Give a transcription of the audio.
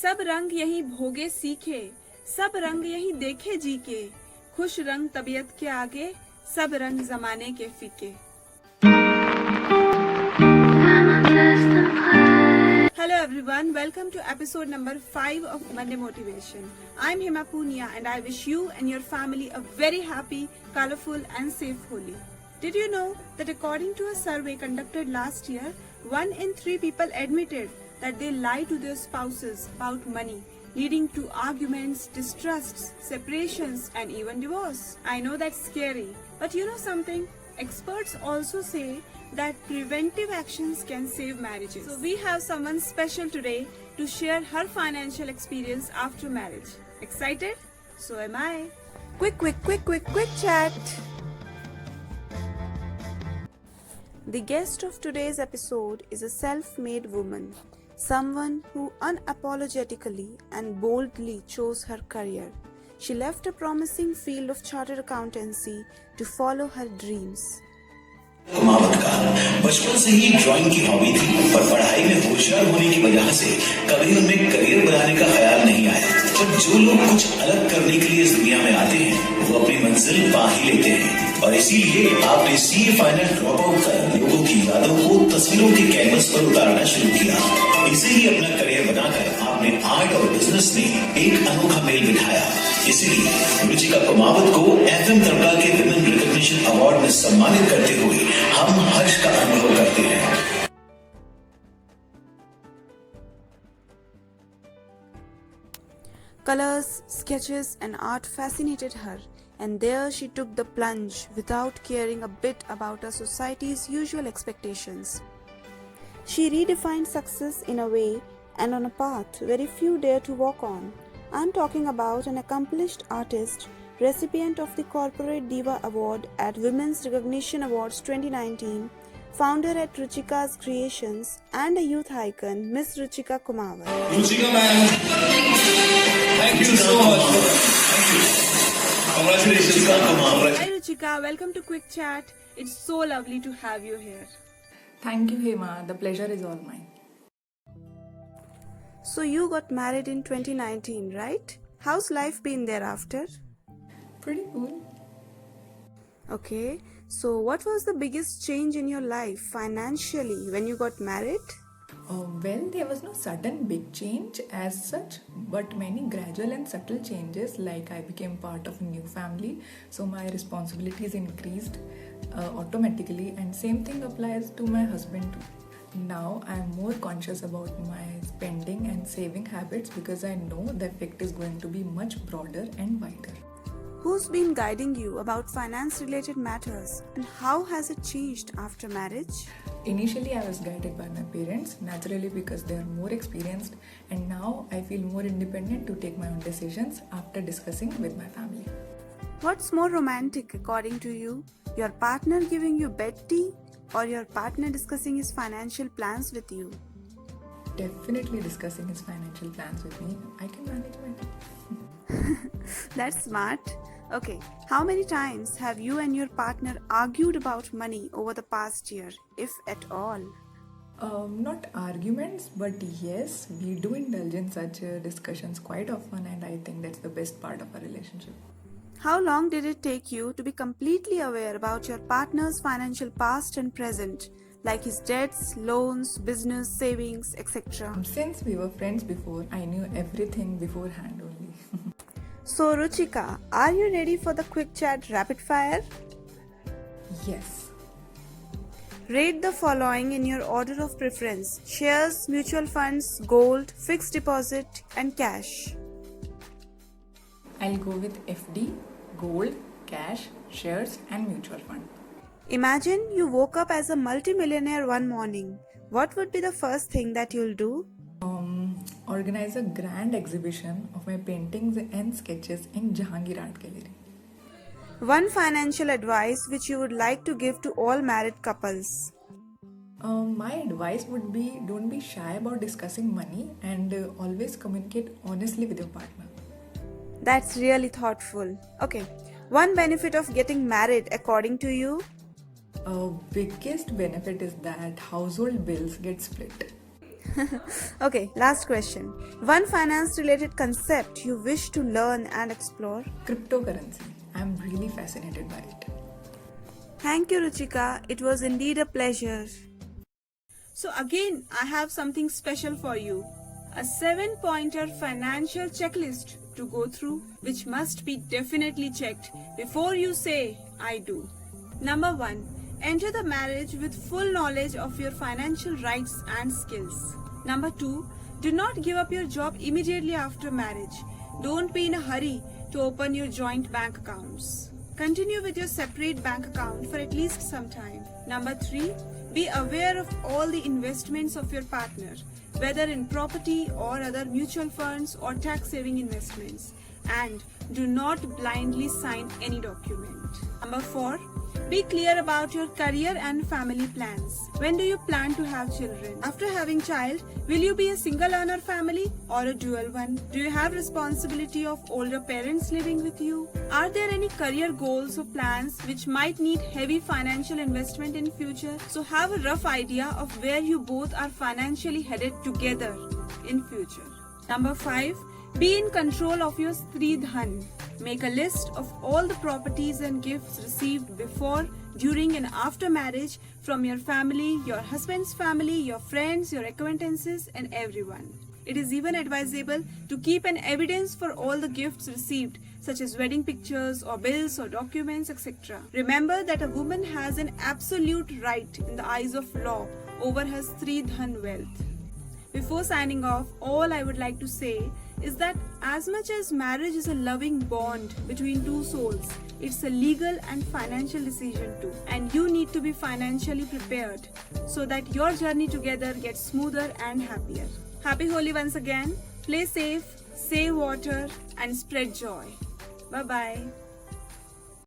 सब रंग यही भोगे सीखे, सब रंग यही देखे जी के, खुश रंग तबीयत के आगे, सब रंग जमाने के फीके। Hello everyone, welcome to episode number 5 of Monday Motivation. I'm Hima Punia and I wish you and your family a very happy, colorful and safe Holi. Did you know that according to a survey conducted last year, 1 in 3 people admitted that they lie to their spouses about money, leading to arguments, distrusts, separations and even divorce. I know that's scary, but you know something? Experts also say that preventive actions can save marriages. So we have someone special today to share her financial experience after marriage. Excited? So am I. Quick chat. The guest of today's episode is a self-made woman, someone who unapologetically and boldly chose her career. She left a promising field of chartered accountancy to follow her dreams. Kumawat का बचपन से ही drawing की hobby थी, पर पढ़ाई में होशियार होने की वजह से कभी उनमें करियर बनाने का ख्याल नहीं आया। पर जो लोग कुछ अलग करने के लिए इस दुनिया में आते हैं, वो अपनी मंजिल पा ही लेते हैं। और इसीलिए आपने सीए फाइनल ड्रॉप आउट कर लोगों की यादों को तस्वीरों के कैनवस पर उतारना शुरू किया। इसे ही अपना करियर बनाकर आपने आर्ट और बिजनेस में एक अनोखा मेल बिठाया। इसीलिए रुचिका कुमावत को एफएम तड़का के विमेन रिकॉग्निशन अवार्ड में सम्मानित करते हुए हम हर्ष का अनुभव करते हैं। Colors, sketches and art fascinated her, and there she took the plunge without caring a bit about our society's usual expectations. She redefined success in a way and on a path very few dare to walk on. I'm talking about an accomplished artist, recipient of the Corporate Diva Award at Women's Recognition Awards 2019, founder at Ruchika's Creations, and a youth icon, Miss Ruchika Kumawat. Ruchika ma'am, thank you so much. Thank you. Congratulations. Hi Ruchika, welcome to Quick Chat. It's so lovely to have you here. Thank you, Hema. The pleasure is all mine. So you got married in 2019, right? How's life been thereafter? Pretty cool. Okay, so what was the biggest change in your life financially when you got married? Well, there was no sudden big change as such, but many gradual and subtle changes, like I became part of a new family, so my responsibilities increased automatically, and same thing applies to my husband too. Now I am more conscious about my spending and saving habits because I know the effect is going to be much broader and wider. Who's been guiding you about finance related matters and how has it changed after marriage? Initially I was guided by my parents, naturally because they are more experienced, and now I feel more independent to take my own decisions after discussing with my family. What's more romantic according to you? Your partner giving you bed tea or your partner discussing his financial plans with you? Definitely discussing his financial plans with me. I can manage my That's smart. Okay, how many times have you and your partner argued about money over the past year, if at all? Not arguments, but yes, we do indulge in such discussions quite often, and I think that's the best part of our relationship. How long did it take you to be completely aware about your partner's financial past and present, like his debts, loans, business, savings, etc.? Since we were friends before, I knew everything beforehand only. So, Ruchika, are you ready for the quick chat rapid fire? Yes. Rate the following in your order of preference: shares, mutual funds, gold, fixed deposit, and cash. I'll go with FD, gold, cash, shares, and mutual fund. Imagine you woke up as a multimillionaire one morning. What would be the first thing that you'll do? Organize a grand exhibition of my paintings and sketches in Jahangir Art Gallery. One financial advice which you would like to give to all married couples. My advice would be don't be shy about discussing money and always communicate honestly with your partner. That's really thoughtful. Okay, one benefit of getting married according to you? Biggest benefit is that household bills get split. Okay, last question. One finance related concept you wish to learn and explore? Cryptocurrency. I'm really fascinated by it. Thank you, Ruchika. It was indeed a pleasure. So, again, I have something special for you, a 7-pointer financial checklist to go through, which must be definitely checked before you say, I do. Number 1. Enter the marriage with full knowledge of your financial rights and skills. Number 2. Do not give up your job immediately after marriage. Don't be in a hurry to open your joint bank accounts. Continue with your separate bank account for at least some time. Number 3. Be aware of all the investments of your partner, whether in property or other mutual funds or tax-saving investments. And do not blindly sign any document. Number 4. Be clear about your career and family plans. When do you plan to have children? After having child, will you be a single earner family or a dual one? Do you have responsibility of older parents living with you? Are there any career goals or plans which might need heavy financial investment in future? So have a rough idea of where you both are financially headed together in future. Number 5. Be in control of your Stri Dhan. Make a list of all the properties and gifts received before, during and after marriage from your family, your husband's family, your friends, your acquaintances and everyone. It is even advisable to keep an evidence for all the gifts received, such as wedding pictures or bills or documents, etc. Remember that a woman has an absolute right in the eyes of law over her Stri Dhan wealth. Before signing off, all I would like to say is that as much as marriage is a loving bond between two souls, it's a legal and financial decision too. And you need to be financially prepared so that your journey together gets smoother and happier. Happy Holi once again. Play safe, save water and spread joy. Bye-bye.